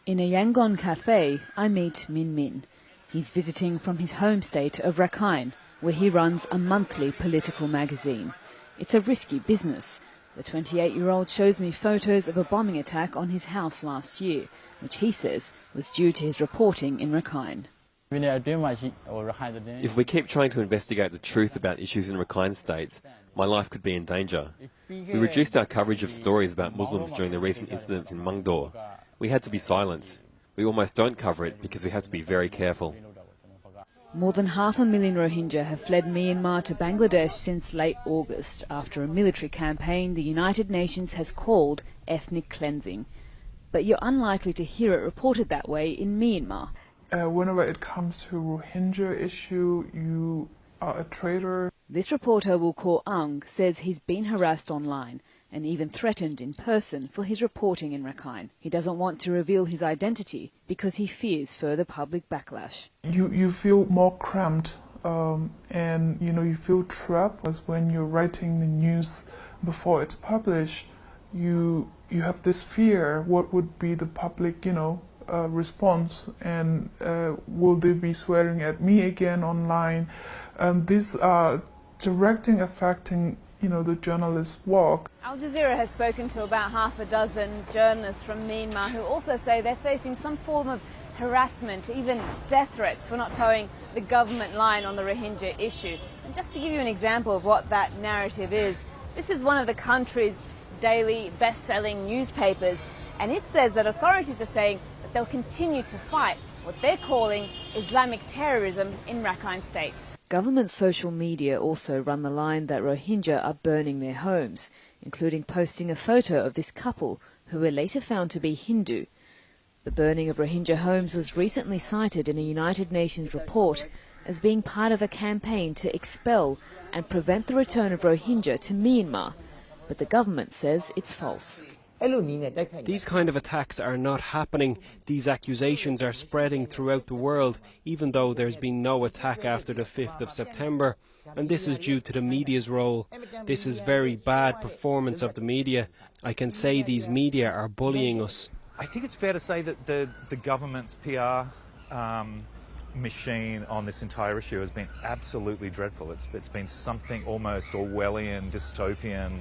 In a Yangon cafe, I meet Min Min. He's visiting from his home state of Rakhine, where he runs a monthly political magazine. It's a risky business. The 28-year-old shows me photos of a bombing attack on his house last year, which he says was due to his reporting in Rakhine. If we keep trying to investigate the truth about issues in Rakhine states, my life could be in danger. We reduced our coverage of stories about Muslims during the recent incidents in Mungdor. We had to be silent. We almost don't cover it because we have to be very careful. More than 500,000 Rohingya have fled Myanmar to Bangladesh since late August after a military campaign the United Nations has called ethnic cleansing. But you're unlikely to hear it reported that way in Myanmar. Whenever it comes to Rohingya issue, you are a traitor. This reporter, Wulkaw Aung, says he's been harassed online and even threatened in person for his reporting in Rakhine. He doesn't want to reveal his identity because he fears further public backlash. You feel more cramped and you feel trapped, as when you're writing the news before it's published. You have this fear, what would be the public response, and will they be swearing at me again online? These are affecting the journalist's work. Al Jazeera has spoken to about half a dozen journalists from Myanmar who also say they're facing some form of harassment, even death threats for not towing the government line on the Rohingya issue. And just to give you an example of what that narrative is, this is one of the country's daily best-selling newspapers, and it says that authorities are saying that they'll continue to fight what they're calling Islamic terrorism in Rakhine State. Government social media also run the line that Rohingya are burning their homes, including posting a photo of this couple who were later found to be Hindu. The burning of Rohingya homes was recently cited in a United Nations report as being part of a campaign to expel and prevent the return of Rohingya to Myanmar, but the government says it's false. These kind of attacks are not happening. These accusations are spreading throughout the world, even though there's been no attack after the 5th of September. And this is due to the media's role. This is very bad performance of the media. I can say these media are bullying us. I think it's fair to say that the government's PR machine on this entire issue has been absolutely dreadful. It's been something almost Orwellian, dystopian,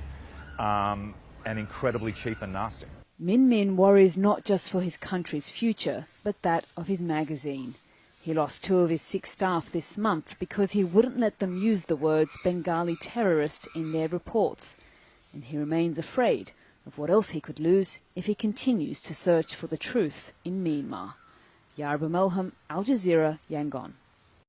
and incredibly cheap and nasty. Min Min worries not just for his country's future, but that of his magazine. He lost 2 of his 6 staff this month because he wouldn't let them use the words Bengali terrorist in their reports. And he remains afraid of what else he could lose if he continues to search for the truth in Myanmar. Yarba Melham, Al Jazeera, Yangon.